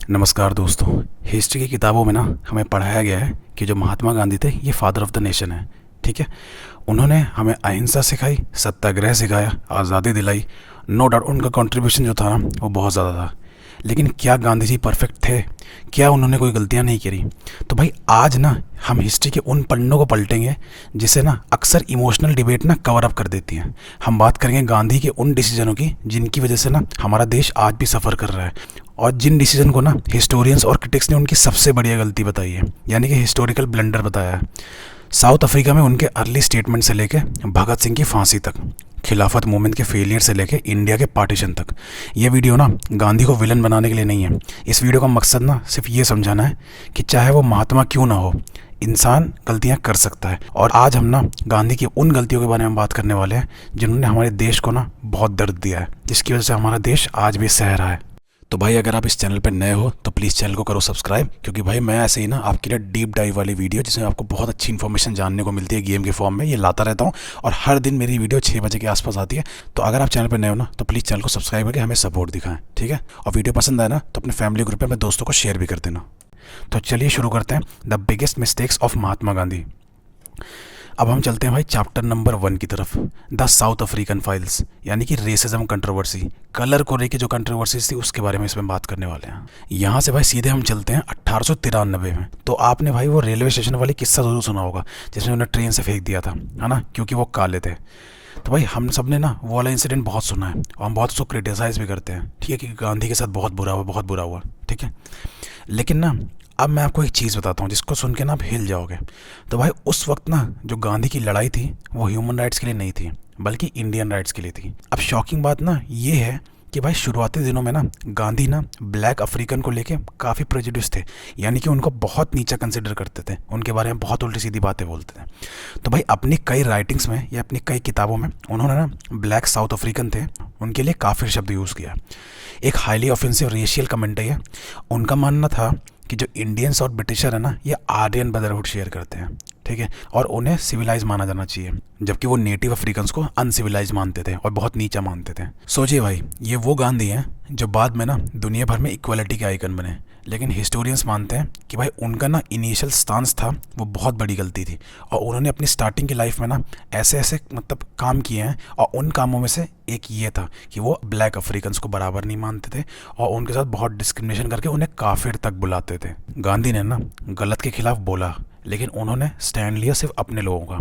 नमस्कार दोस्तों। हिस्ट्री की किताबों में ना हमें पढ़ाया गया है कि जो महात्मा गांधी थे ये फादर ऑफ द नेशन है। ठीक है, उन्होंने हमें अहिंसा सिखाई, सत्याग्रह सिखाया, आज़ादी दिलाई। नो डाउट उनका कंट्रीब्यूशन जो था ना वो बहुत ज़्यादा था। लेकिन क्या गांधी जी परफेक्ट थे? क्या उन्होंने कोई गलतियां नहीं करी? तो भाई आज ना हम हिस्ट्री के उन पन्नों को पलटेंगे जिसे ना अक्सर इमोशनल डिबेट ना कवर अप कर देती हैं। हम बात करेंगे गांधी के उन डिसीजनों की जिनकी वजह से ना हमारा देश आज भी सफ़र कर रहा है, और जिन डिसीजन को ना हिस्टोरियंस और क्रिटिक्स ने उनकी सबसे बढ़िया गलती बताई है, यानी कि हिस्टोरिकल ब्लंडर बताया है। साउथ अफ्रीका में उनके अर्ली स्टेटमेंट से लेके भगत सिंह की फांसी तक, खिलाफत मूवमेंट के फेलियर से लेके इंडिया के पार्टीशन तक, ये वीडियो ना गांधी को विलन बनाने के लिए नहीं है। इस वीडियो का मकसद ना सिर्फ ये समझाना है कि चाहे वो महात्मा क्यों ना हो, इंसान गलतियां कर सकता है। और आज हम ना गांधी की उन गलतियों के बारे में बात करने वाले हैं जिन्होंने हमारे देश को ना बहुत दर्द दिया है, जिसकी वजह से हमारा देश आज भी सह रहा है। तो भाई अगर आप इस चैनल पर नए हो तो प्लीज़ चैनल को करो सब्सक्राइब, क्योंकि भाई मैं ऐसे ही ना आपके लिए डीप डाइव वाली वीडियो जिसमें आपको बहुत अच्छी इन्फॉर्मेशन जानने को मिलती है गेम के फॉर्म में, ये लाता रहता हूँ। और हर दिन मेरी वीडियो 6 बजे के आसपास आती है। तो अगर आप चैनल पर नए हो ना तो प्लीज़ चैनल को सब्सक्राइब करके हमें सपोर्ट दिखाएं, ठीक है। और वीडियो पसंद आए ना तो अपने फैमिली ग्रुप में अपने दोस्तों को शेयर भी कर देना। तो चलिए शुरू करते हैं the biggest mistakes of Mahatma Gandhi. अब हम चलते हैं भाई चैप्टर नंबर 1 की तरफ, द साउथ अफ्रीकन फाइल्स, यानी कि रेसिज्म कंट्रोवर्सी, कलर को लेकर जो कंट्रोवर्सीज थी उसके बारे में इसमें बात करने वाले हैं। यहाँ से भाई सीधे हम चलते हैं 1893 में। तो आपने भाई वो रेलवे स्टेशन वाली किस्सा जरूर सुना होगा जिसमें उन्हें ट्रेन से फेंक दिया था, है ना, क्योंकि वो काले थे। तो भाई हम सब ने ना वो वाला इंसिडेंट बहुत सुना है और हम बहुत उसको क्रिटिसाइज़ भी करते हैं, ठीक है, कि गांधी के साथ बहुत बुरा हुआ, बहुत बुरा हुआ, ठीक है। लेकिन ना अब मैं आपको एक चीज़ बताता हूँ जिसको सुन के ना आप हिल जाओगे। तो भाई उस वक्त ना जो गांधी की लड़ाई थी वो ह्यूमन राइट्स के लिए नहीं थी, बल्कि इंडियन राइट्स के लिए थी। अब शॉकिंग बात ना ये है कि भाई शुरुआती दिनों में ना गांधी ना ब्लैक अफ्रीकन को लेके काफ़ी प्रेजुडिस थे, यानी कि उनको बहुत नीचा कंसिडर करते थे, उनके बारे में बहुत उल्टी सीधी बातें बोलते थे। तो भाई अपनी कई राइटिंग्स में या अपनी कई किताबों में उन्होंने ना ब्लैक साउथ अफ्रीकन थे उनके लिए काफिर शब्द यूज़ किया। एक हाईली ऑफेंसिव रेशियल कमेंट है। उनका मानना था कि जो इंडियंस और ब्रिटिशर है ना ये आर्यन ब्रदरहुड शेयर करते हैं, ठीक है, और उन्हें सिविलाइज माना जाना चाहिए, जबकि वो नेटिव अफ्रीकन्स को अनसिविलाइज मानते थे और बहुत नीचा मानते थे। सोचिए भाई, ये वो गांधी हैं जो बाद में ना दुनिया भर में इक्वलिटी के आइकन बने। लेकिन हिस्टोरियंस मानते हैं कि भाई उनका ना इनिशियल स्टांस था वो बहुत बड़ी गलती थी, और उन्होंने अपनी स्टार्टिंग की लाइफ में ना ऐसे ऐसे मतलब काम किए हैं, और उन कामों में से एक ये था कि वो ब्लैक अफ्रीकन्स को बराबर नहीं मानते थे और उनके साथ बहुत डिस्क्रिमिनेशन करके उन्हें काफिर तक बुलाते थे। गांधी ने ना गलत के खिलाफ बोला, लेकिन उन्होंने स्टैंड लिया सिर्फ अपने लोगों का।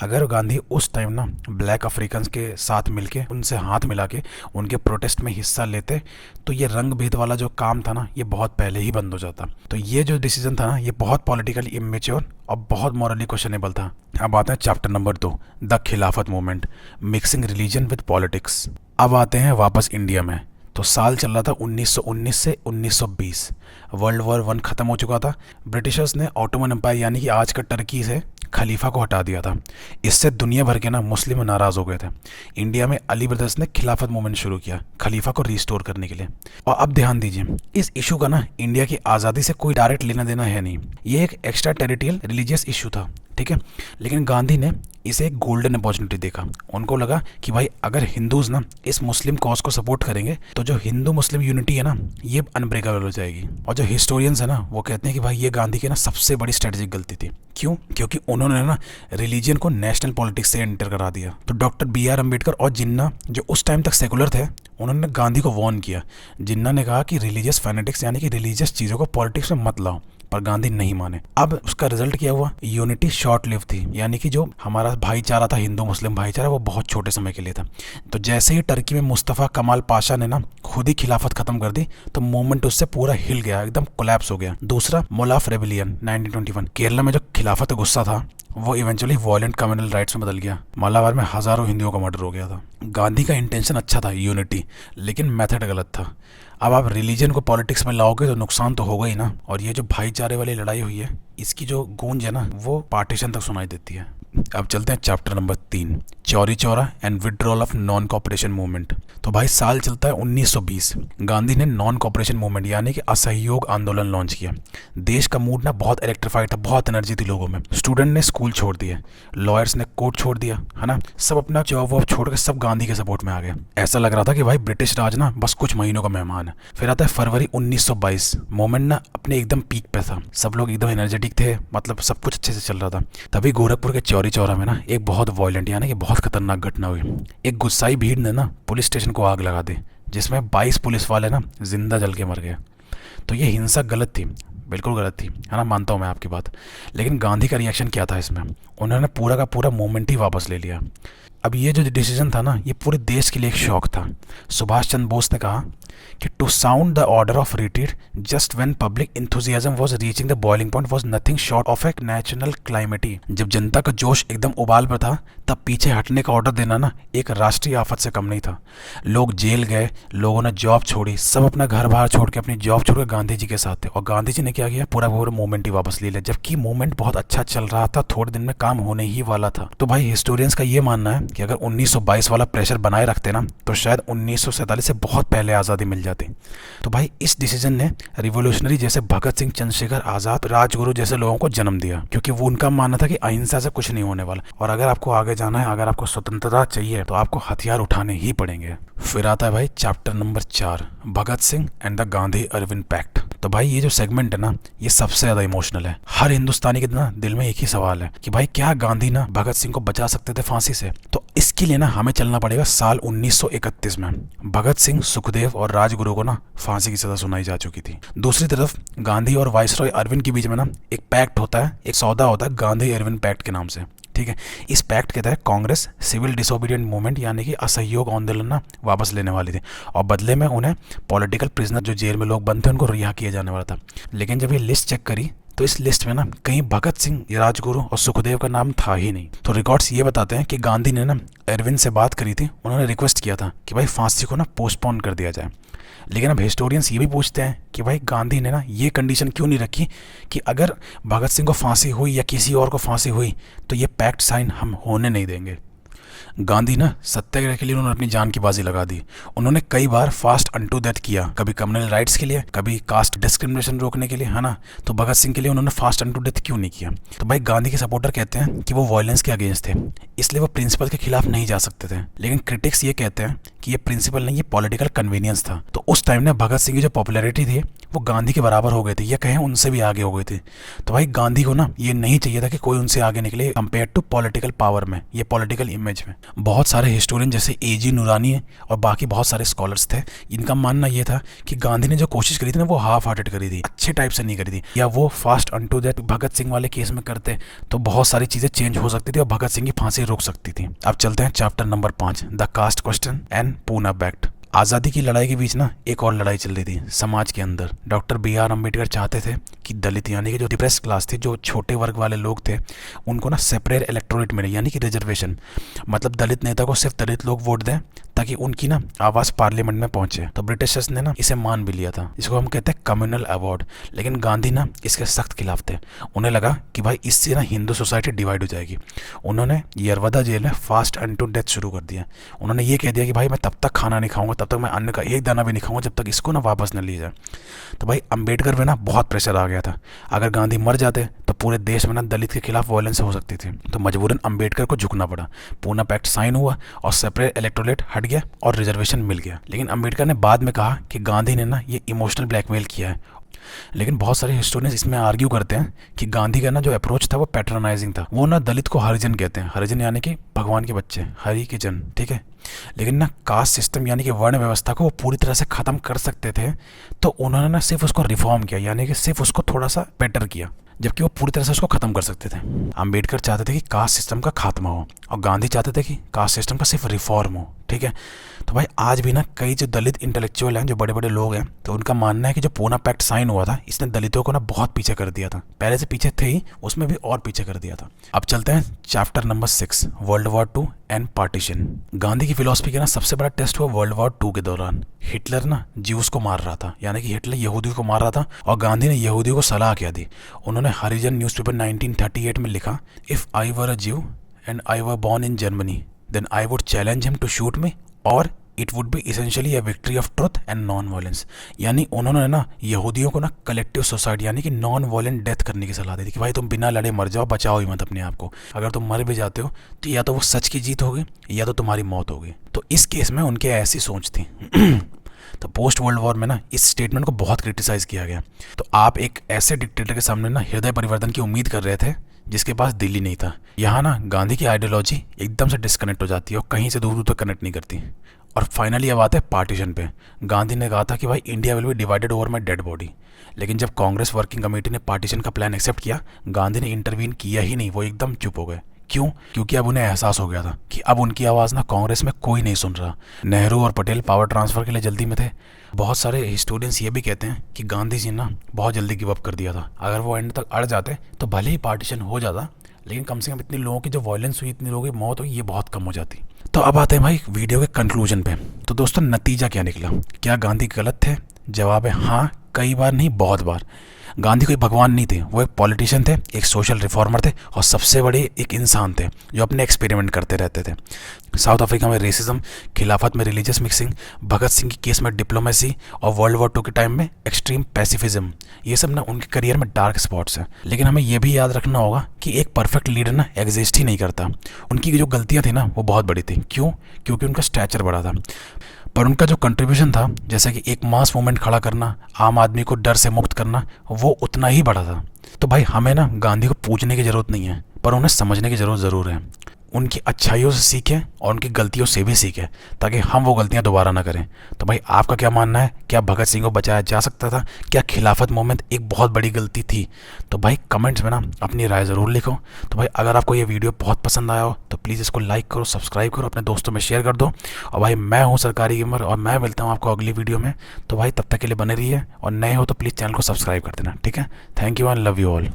अगर गांधी उस टाइम ना ब्लैक अफ्रीकन्स के साथ मिलके उनसे हाथ मिला के उनके प्रोटेस्ट में हिस्सा लेते तो ये रंग भेद वाला जो काम था ना ये बहुत पहले ही बंद हो जाता। तो ये जो डिसीजन था ना ये बहुत पॉलिटिकली इमेच्योर और बहुत मॉरली क्वेश्चनेबल था। अब आते हैं चैप्टर नंबर 2, द खिलाफत movement, mixing religion with politics. अब आते हैं वापस इंडिया में। तो साल चल रहा था 1919 से 1920। वर्ल्ड वॉर 1 ख़त्म हो चुका था। ब्रिटिशर्स ने ऑटोमन एम्पायर यानी कि आज का टर्की से खलीफा को हटा दिया था। इससे दुनिया भर के ना मुस्लिम नाराज़ हो गए थे। इंडिया में अली ब्रदर्स ने खिलाफत मूवमेंट शुरू किया खलीफा को रिस्टोर करने के लिए। और अब ध्यान दीजिए, इस इशू का ना इंडिया की आज़ादी से कोई डायरेक्ट लेना देना है नहीं, ये एक एक्स्ट्रा टेरिटोरियल रिलीजियस इशू था, ठीक है। लेकिन गांधी ने इसे एक गोल्डन अपॉर्चुनिटी देखा। उनको लगा कि भाई अगर हिंदूज ना इस मुस्लिम कॉज को सपोर्ट करेंगे तो जो हिंदू मुस्लिम यूनिटी है ना ये अनब्रेकेबल हो जाएगी। और जो हिस्टोरियंस है ना वो कहते हैं कि भाई ये गांधी की ना सबसे बड़ी स्ट्रेटेजिक गलती थी। क्यों? क्योंकि उन्होंने ना रिलीजन को नेशनल पॉलिटिक्स से एंटर करा दिया। तो डॉक्टर BR अम्बेडकर और जिन्ना जो उस टाइम तक सेकुलर थे उन्होंने गांधी को वार्न किया। जिन्ना ने कहा कि रिलीजियस फैनेटिक्स यानी कि रिलीजियस चीज़ों को पॉलिटिक्स में मत लाओ, पर गांधी नहीं माने। अब उसका रिजल्ट क्या हुआ? यूनिटी शॉर्ट लिव थी, यानी कि जो हमारा भाईचारा था हिंदू मुस्लिम भाईचारा वो बहुत छोटे समय के लिए था। तो जैसे ही टर्की में मुस्तफ़ा कमाल पाशा ने ना खुद ही खिलाफत खत्म कर दी तो मूवमेंट उससे पूरा हिल गया, एकदम कोलैप्स हो गया। दूसरा मोलाफ रेबिलियन 1921, केरला में जो खिलाफत गुस्सा था वो इवेंचुअली वॉयलेंट कम्युनल राइट्स में बदल गया। मालाबार में हज़ारों हिंदुओं का मर्डर हो गया था। गांधी का इंटेंशन अच्छा था यूनिटी, लेकिन मेथड गलत था। अब आप रिलीजन को पॉलिटिक्स में लाओगे तो नुकसान तो होगा ही ना। और ये जो भाईचारे वाली लड़ाई हुई है इसकी जो गूंज है ना वो पार्टीशन तक सुनाई देती है। अब चलते हैं chapter number 3, Chauri Chaura and withdrawal of non cooperation movement. तो भाई साल चलता है 1920। गांधी ने नॉन कॉपरेशन मूवमेंट यानी कि असहयोग आंदोलन लॉन्च किया। देश का मूड ना बहुत इलेक्ट्रीफाइड था, बहुत एनर्जी थी लोगों में। स्टूडेंट ने स्कूल छोड़ दिए, लॉयर्स ने कोर्ट छोड़ दिया, है ना, सब अपना जॉब वॉब छोड़ के सब गांधी के सपोर्ट में आ गए। ऐसा लग रहा था कि भाई ब्रिटिश राज ना बस कुछ महीनों का मेहमान है। फिर आता है फरवरी 1922। मूवमेंट ना अपने एकदम पीक पे था, सब लोग एकदम एनर्जेटिक थे, मतलब सब कुछ अच्छे से चल रहा था। तभी गोरखपुर के चौरी चौरा में ना एक बहुत वायलेंट यानी कि बहुत खतरनाक घटना हुई। एक गुस्साई भीड़ ने ना पुलिस स्टेशन को आग लगा दी, जिसमें 22 पुलिस वाले ना जिंदा जल के मर गए। तो ये हिंसा गलत थी, बिल्कुल गलत थी, है ना, मानता हूँ मैं आपकी बात। लेकिन गांधी का रिएक्शन क्या था इसमें? उन्होंने पूरा का पूरा मूवमेंट ही वापस ले लिया। अब ये जो डिसीजन था ना, ये पूरे देश के लिए एक शौक था। सुभाष चंद्र बोस ने कहा कि to sound the order of retreat just when public enthusiasm was reaching the boiling point was nothing short of a natural calamity. जब जनता का जोश एकदम उबाल पर था, तब पीछे हटने का ऑर्डर देना ना एक राष्ट्रीय आफत से कम नहीं था। लोग जेल गए, लोगों ने जॉब छोड़ी, सब अपना घर बाहर छोड़ के, अपनी जॉब छोड़ के गांधी जी के साथ थे। और गांधी जी ने क्या किया, पूरा पूरा मूवमेंट ही वापस ले लिया, जबकि मूवमेंट बहुत अच्छा चल रहा था, थोड़े दिन में काम होने ही वाला था। तो भाई हिस्टोरियंस का ये मानना है कि अगर 1922 वाला प्रेशर बनाए रखते ना, तो शायद 1947 से बहुत पहले आज़ादी मिल जाती। तो भाई इस डिसीजन ने रिवोल्यूशनरी जैसे भगत सिंह, चंद्रशेखर आज़ाद, राजगुरु जैसे लोगों को जन्म दिया, क्योंकि वो उनका मानना था कि अहिंसा से कुछ नहीं होने वाला, और अगर आपको आगे जाना है, अगर आपको स्वतंत्रता चाहिए, तो आपको हथियार उठाने ही पड़ेंगे। फिर आता है भाई chapter number 4, Bhagat Singh and the Gandhi Irwin pact. तो भाई ये जो सेगमेंट है ना, ये सबसे ज्यादा इमोशनल है। हर हिंदुस्तानी के ना दिल में एक ही सवाल है कि भाई क्या गांधी ना भगत सिंह को बचा सकते थे फांसी से? तो इसके लिए ना हमें चलना पड़ेगा साल 1931 में। भगत सिंह, सुखदेव और राजगुरु को ना फांसी की सजा सुनाई जा चुकी थी। दूसरी तरफ गांधी और वाइसरॉय अरविंद के बीच में ना एक पैक्ट होता है, एक सौदा होता है गांधी अरविंद पैक्ट के नाम से, ठीक है। इस पैक्ट के तहत कांग्रेस सिविल डिसोबीडियंट मूवमेंट यानी कि असहयोग आंदोलन ना वापस लेने वाली थी, और बदले में उन्हें पॉलिटिकल प्रिजनर जो जेल में लोग बंद थे उनको रिहा किया जाने वाला था। लेकिन जब ये लिस्ट चेक करी, तो इस लिस्ट में ना कहीं भगत सिंह, राजगुरु और सुखदेव का नाम था ही नहीं। तो रिकॉर्ड्स ये बताते हैं कि गांधी ने ना अरविंद से बात करी थी, उन्होंने रिक्वेस्ट किया था कि भाई फांसी को ना पोस्टपोन कर दिया जाए। लेकिन अब हिस्टोरियंस ये भी पूछते हैं कि भाई गांधी ने ना ये कंडीशन क्यों नहीं रखी कि अगर भगत सिंह को फांसी हुई या किसी और को फांसी हुई तो ये पैक्ट साइन हम होने नहीं देंगे। गांधी ना सत्याग्रह के लिए उन्होंने अपनी जान की बाजी लगा दी। उन्होंने कई बार फास्ट अनटू डेथ किया, कभी कम्युनल राइट्स के लिए, कभी कास्ट डिस्क्रिमिनेशन रोकने के लिए, है ना। तो भगत सिंह के लिए उन्होंने फास्ट अनटू डेथ क्यों नहीं किया? तो भाई गांधी के सपोर्टर कहते हैं कि वो वायलेंस के अगेंस्ट थे, इसलिए वो प्रिंसिपल के खिलाफ नहीं जा सकते थे। लेकिन क्रिटिक्स ये कहते हैं कि ये प्रिंसिपल नहीं, ये पॉलिटिकल कन्वीनियंस था। तो उस टाइम ने भगत सिंह की जो पॉपुलैरिटी थी वो गांधी के बराबर हो गई थी, या कहें उनसे भी आगे हो गई थी। तो भाई गांधी को ना ये नहीं चाहिए था कि कोई उनसे आगे निकले कंपेयर टू पॉलिटिकल पावर में, ये पॉलिटिकल इमेज में। बहुत सारे हिस्टोरियन जैसे A.G. नूरानी और बाकी बहुत सारे स्कॉलर्स थे, इनका मानना ये था कि गांधी ने जो कोशिश करी थी ना वो हाफ हार्टेड करी थी, अच्छे टाइप से नहीं करी थी। या वो fast unto death Bhagat Singh वाले केस में करते तो बहुत सारी चीजें चेंज हो सकती थी और भगत सिंह की फांसी रुक सकती थी। अब चलते हैं chapter number 5, the caste question and Poona pact. आज़ादी की लड़ाई के बीच ना एक और लड़ाई चल रही थी समाज के अंदर। Doctor B.R. अम्बेडकर चाहते थे कि दलित यानी कि जो डिप्रेस क्लास थी, जो छोटे वर्ग वाले लोग थे, उनको ना सेपरेट इलेक्टोरेट मिले यानी कि रिजर्वेशन, मतलब दलित नेता को सिर्फ दलित लोग वोट दें ताकि उनकी ना आवाज़ पार्लियामेंट में पहुंचे। तो ब्रिटिशर्स ने ना इसे मान भी लिया था, इसको हम कहते हैं कम्युनल अवार्ड। लेकिन गांधी ना इसके सख्त खिलाफ थे। उन्हें लगा कि भाई इससे ना हिंदू सोसाइटी डिवाइड हो जाएगी। उन्होंने यरवदा जेल में फास्ट अनटू डेथ शुरू कर दिया। उन्होंने ये कह दिया कि भाई मैं तब तक खाना नहीं खाऊंगा, तब तक मैं अन्न का एक दाना भी नहीं खाऊंगा जब तक इसको ना वापस न लिया जाए। तो भाई अम्बेडकर पे ना बहुत प्रेशर आ गया था, अगर गांधी मर जाते तो पूरे देश में ना दलित के खिलाफ वायलेंस हो सकती थी। तो मजबूरन अम्बेडकर को झुकना पड़ा। पूना पैक्ट साइन हुआ और सेपरेट इलेक्टोरेट हट गया और रिजर्वेशन मिल गया। लेकिन अम्बेडकर ने बाद में कहा कि गांधी ने ना ये इमोशनल ब्लैकमेल किया है। लेकिन बहुत सारे हिस्टोरियंस इसमें आर्ग्यू करते हैं कि गांधी का ना जो अप्रोच था वो पैट्रोनाइजिंग था। वो ना दलित को हरिजन कहते हैं, हरिजन यानी कि भगवान के बच्चे, हरि के जन, ठीक है। लेकिन ना कास्ट सिस्टम यानी कि वर्ण व्यवस्था को वो पूरी तरह से ख़त्म कर सकते थे, तो उन्होंने ना सिर्फ उसको रिफॉर्म किया, यानी कि सिर्फ उसको थोड़ा सा बेटर किया, जबकि वो पूरी तरह से उसको ख़त्म कर सकते थे। अम्बेडकर चाहते थे कि कास्ट सिस्टम का खात्मा हो और गांधी चाहते थे कि कास्ट सिस्टम का सिर्फ रिफॉर्म हो, ठीक है। तो भाई आज भी ना कई जो दलित इंटेलेक्चुअल हैं, जो बड़े बड़े लोग हैं, तो उनका मानना है कि जो पूना पैक्ट साइन हुआ था इसने दलितों को ना बहुत पीछे कर दिया था। पहले से पीछे थे ही, उसमें भी और पीछे कर दिया था। अब चलते हैं chapter number 6, world war 2 and partition. Gandhi की फिलॉसफी का ना सबसे बड़ा टेस्ट हुआ वर्ल्ड वॉर 2 के दौरान। हिटलर ना ज्यूस को मार रहा था, यानी कि हिटलर यहूदियों को मार रहा था, और गांधी ने यहूदियों को सलाह क्या दी। उन्होंने हरिजन न्यूज़पेपर 1938 में लिखा, if I were a Jew and I were born in Germany then I would challenge him to shoot me और it would be essentially a victory of truth and non violence. यानी उन्होंने ना यहूदियों को ना collective suicide यानी कि non violent death करने की सलाह दी थी कि भाई तुम बिना लड़े मर जाओ, बचाओ ही मत अपने आप को। अगर तुम मर भी जाते हो तो या तो वो सच की जीत होगी या तो तुम्हारी मौत होगी। तो इस केस में उनके ऐसी सोच थी। तो पोस्ट वर्ल्ड वॉर में ना इस स्टेटमेंट को बहुत क्रिटिसाइज किया गया। तो आप एक ऐसे डिक्टेटर के सामने ना हृदय परिवर्तन की उम्मीद कर रहे थे जिसके पास दिल ही नहीं था। यहाँ ना गांधी की आइडियोलॉजी एकदम से डिस्कनेक्ट हो जाती है और कहीं से दूर दूर तक कनेक्ट नहीं करती। और फाइनली अब आते हैं पार्टीशन पे। गांधी ने कहा था कि भाई India will be divided over my dead body, लेकिन जब कांग्रेस वर्किंग कमेटी ने पार्टीशन का प्लान एक्सेप्ट किया, गांधी ने इंटरवीन किया ही नहीं, वो एकदम चुप हो गए। क्यों? क्योंकि अब उन्हें एहसास हो गया था कि अब उनकी आवाज़ ना कांग्रेस में कोई नहीं सुन रहा। नेहरू और पटेल पावर ट्रांसफ़र के लिए जल्दी में थे। बहुत सारे हिस्टोरियंस ये भी कहते हैं कि गांधी जी ना बहुत जल्दी गिव अप कर दिया था। अगर वो एंड तक अड़ जाते तो भले ही पार्टीशन हो जाता, लेकिन कम से कम इतने लोगों की जो वायलेंस हुई, इतने लोगों की मौत हुई, ये बहुत कम हो जाती। तो अब आते हैं भाई वीडियो के कंक्लूजन पे। तो दोस्तों नतीजा क्या निकला? क्या गांधी गलत थे? जवाब है हाँ, कई बार नहीं बहुत बार। गांधी कोई भगवान नहीं थे, वो एक पॉलिटिशियन थे, एक सोशल रिफॉर्मर थे और सबसे बड़े एक इंसान थे जो अपने एक्सपेरिमेंट करते रहते थे। साउथ अफ्रीका में रेसिज्म, खिलाफत में रिलीजियस मिक्सिंग, भगत सिंह की केस में डिप्लोमेसी और वर्ल्ड वॉर 2 के टाइम में एक्सट्रीम पैसिफिज्म, ये सब ना उनके करियर में डार्क स्पॉट्स हैं। लेकिन हमें ये भी याद रखना होगा कि एक परफेक्ट लीडर ना एग्जिस्ट ही नहीं करता। उनकी जो गलतियाँ थी ना वो बहुत बड़ी थी। क्यों? क्योंकि उनका स्टैचर बड़ा था, पर उनका जो कंट्रीब्यूशन था, जैसे कि एक मास मूवमेंट खड़ा करना, आम आदमी को डर से मुक्त करना, वो उतना ही बड़ा था। तो भाई हमें ना गांधी को पूछने की ज़रूरत नहीं है, पर उन्हें समझने की ज़रूरत ज़रूर है। उनकी अच्छाइयों से सीखें और उनकी गलतियों से भी सीखें ताकि हम वो गलतियां दोबारा ना करें। तो भाई आपका क्या मानना है? क्या भगत सिंह को बचाया जा सकता था? क्या खिलाफत मूवमेंट एक बहुत बड़ी गलती थी? तो भाई कमेंट्स में ना अपनी राय ज़रूर लिखो। तो भाई अगर आपको ये वीडियो बहुत पसंद आया हो तो प्लीज़ इसको लाइक करो, सब्सक्राइब करो, अपने दोस्तों में शेयर कर दो। और भाई मैं हूँ सरकारी गेमर और मैं मिलता हूँ आपको अगली वीडियो में। तो भाई तब तक के लिए बने रहिए और नए हो तो प्लीज़ चैनल को सब्सक्राइब कर देना, ठीक है? Thank you and love you all.